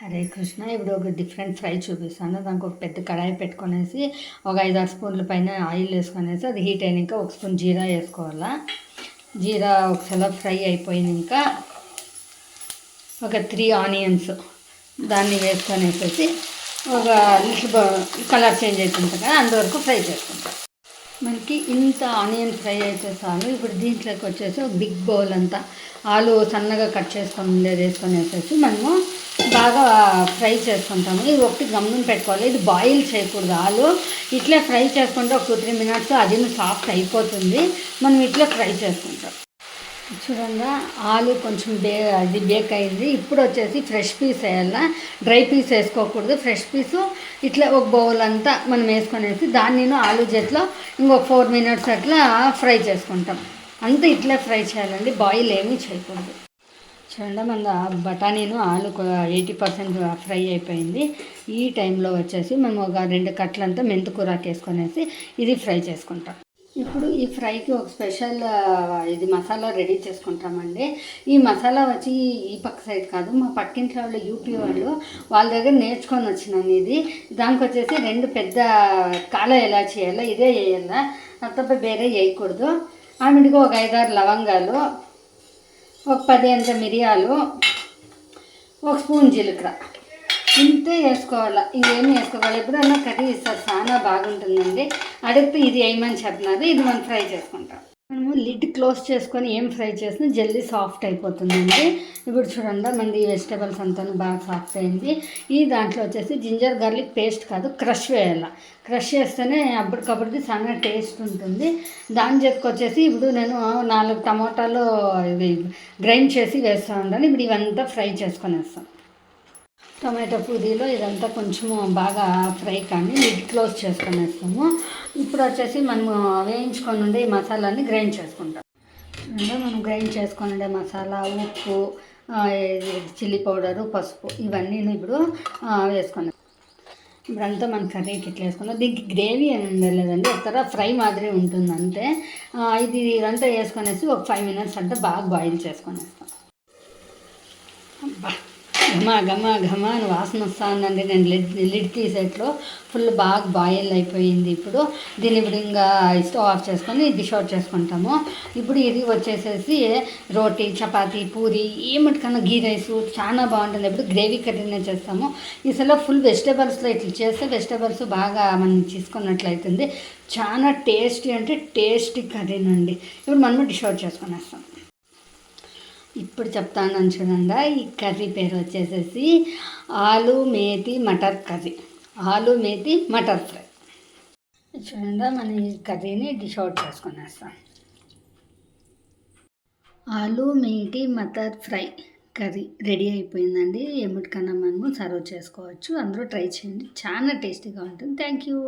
హరే కృష్ణ. ఇప్పుడు ఒక different fry చూపిస్తాను. దానికి ఒక పెద్ద కడాయి పెట్టుకునేసి ఒక 5-6 స్పూన్ల పైన ఆయిల్ వేసుకునేసి అది హీట్ అయినాక ఒక స్పూన్ జీరా వేసుకోవాలా. జీరా ఒకసారి ఫ్రై అయిపోయినాక ఒక 3 ఆనియన్స్ దాన్ని వేసుకొనేసేసి ఒక లిటిల్ కలర్ చేంజ్ అవుతుంది కదా అంతవరకు ఫ్రై చేసుకుంటాం. మనకి ఇంత ఆనియన్ ఫ్రై అయితే చాలు. ఇప్పుడు దీంట్లోకి వచ్చేసి ఒక బిగ్ బౌల్ అంతా ఆలు సన్నగా కట్ చేసుకొని ఉండేది వేసుకొనేసేసి మనము బాగా ఫ్రై చేసుకుంటాము. ఇది ఒకటి గమనం పెట్టుకోవాలి, ఇది బాయిల్ చేయకూడదు. ఆలు ఇట్లే ఫ్రై చేసుకుంటే ఒక 2-3 మినిట్స్ అది సాఫ్ట్ అయిపోతుంది. మనం ఇట్లా ఫ్రై చేసుకుంటాం. చూడండి, ఆలు కొంచెం అది బేక్ అయింది. ఇప్పుడు వచ్చేసి ఫ్రెష్ పీస్ వేయాలా, డ్రై పీస్ వేసుకోకూడదు. ఫ్రెష్ పీసు ఇట్లా ఒక బౌల్ అంతా మనం వేసుకొనేసి దాన్ని ఆలు జట్లో ఇంకొక 4 మినిట్స్ అట్లా ఫ్రై చేసుకుంటాం. అంతా ఇట్లా ఫ్రై చేయాలండి, బాయిల్ ఏమీ చేయకూడదు. చూడండి, మన బఠానీను ఆలు 80% ఫ్రై అయిపోయింది. ఈ టైంలో వచ్చేసి మనం ఒక 2 కట్లంతా మెంతికూరాకు వేసుకొనేసి ఇది ఫ్రై చేసుకుంటాం. ఇప్పుడు ఈ ఫ్రైకి ఒక స్పెషల్ ఇది మసాలా రెడీ చేసుకుంటామండి. ఈ మసాలా వచ్చి ఈ పక్క సైడ్ కాదు, మా పక్కింట్లో వాళ్ళు యూపీ వాళ్ళ దగ్గర నేర్చుకొని వచ్చినాను. ఇది దానికి వచ్చేసి 2 పెద్ద కాల ఎలా చేయాలో ఇదే వేయాలా, తప్ప వేరే వేయకూడదు. ఆమెడికి ఒక 5-6 లవంగాలు, ఒక 10 అంత మిరియాలు, ఒక స్పూన్ జీలకర్ర ఇంతే వేసుకోవాలా. ఇంకేమీ వేసుకోవాలి. ఎప్పుడన్నా కర్రీ ఇస్తారు, చాలా బాగుంటుందండి. అడిగితే ఇది వేయమని చెప్పినారు, ఇది మనం ఫ్రై చేసుకుంటాం. మనము లిడ్ క్లోజ్ చేసుకొని ఏం ఫ్రై చేసినా జల్దీ సాఫ్ట్ అయిపోతుందండి. ఇప్పుడు చూడండి, మనది వెజిటేబుల్స్ అంతా బాగా సాఫ్ట్ అయింది. ఈ దాంట్లో వచ్చేసి జింజర్ గార్లిక్ పేస్ట్ కాదు, క్రష్ వేయాలి. క్రష్ చేస్తేనే అప్పటికప్పటికి చాలా టేస్ట్ ఉంటుంది. దాని వచ్చేసి ఇప్పుడు నేను 4 టమాటాలు ఇది గ్రైండ్ చేసి వేస్తూ ఉంటాను. ఇప్పుడు ఇవంతా ఫ్రై చేసుకొని వేస్తాను. టమాటో పూరీలో ఇదంతా కొంచెము బాగా ఫ్రై కానీ లిడ్ క్లోజ్ చేసుకొని వేస్తాము. ఇప్పుడు వచ్చేసి మనము వేయించుకొని ఉండే ఈ మసాలాన్ని గ్రైండ్ చేసుకుంటాం. అంటే మనం గ్రైండ్ చేసుకొని ఉండే మసాలా, ఉప్పు, చిల్లీ పౌడరు, పసుపు ఇవన్నీ ఇప్పుడు వేసుకున్నాం. ఇప్పుడంతా మన కర్రీకి ఇట్లా వేసుకున్నాం. దీనికి గ్రేవీ అని ఉండలేదండి, ఒకసారి ఫ్రై మాదిరి ఉంటుంది అంతే. ఇదంతా వేసుకొనేసి ఒక 5 మినిట్స్ అంటే బాగా బాయిల్ చేసుకొనేస్తాం. ఘమ అని వాసన వస్తూ ఉందండి. నేను లిడ్ తీసేట్లో ఫుల్ బాగా బాయిల్ అయిపోయింది. ఇప్పుడు ఇంకా స్టవ్ ఆఫ్ చేసుకొని డిష్ అవుట్ చేసుకుంటాము. ఇప్పుడు ఇది వచ్చేసేసి రోటీ, చపాతీ, పూరి ఏమిటికన్నా గీ రైస్ చాలా బాగుంటుంది. ఇప్పుడు గ్రేవీ కర్రీనే చేస్తాము. ఈసారి ఫుల్ వెజిటేబుల్స్లో ఇట్లా చేస్తే వెజిటేబుల్స్ బాగా మనం తీసుకున్నట్లయితుంది. చాలా టేస్టీ అంటే టేస్టీ కర్రీనండి. ఇప్పుడు మనము డిష్ అవుట్ చేసుకునేస్తాం. ఇప్పుడు చెప్తాను చూడండి, ఈ కర్రీ పేరు వచ్చేసేసి ఆలు మేతి మటర్ కర్రీ, ఆలు మేతి మటర్ ఫ్రై. చూడండి, మనం ఈ కర్రీని డిష్ అవుట్ చేసుకునేస్తాం. ఆలు methi matar fry curry ready అయిపోయిందండి. ఏమిటికన్నా మనము సర్వ్ చేసుకోవచ్చు. అందరూ ట్రై చేయండి, చాలా టేస్టీగా ఉంటుంది. Thank you.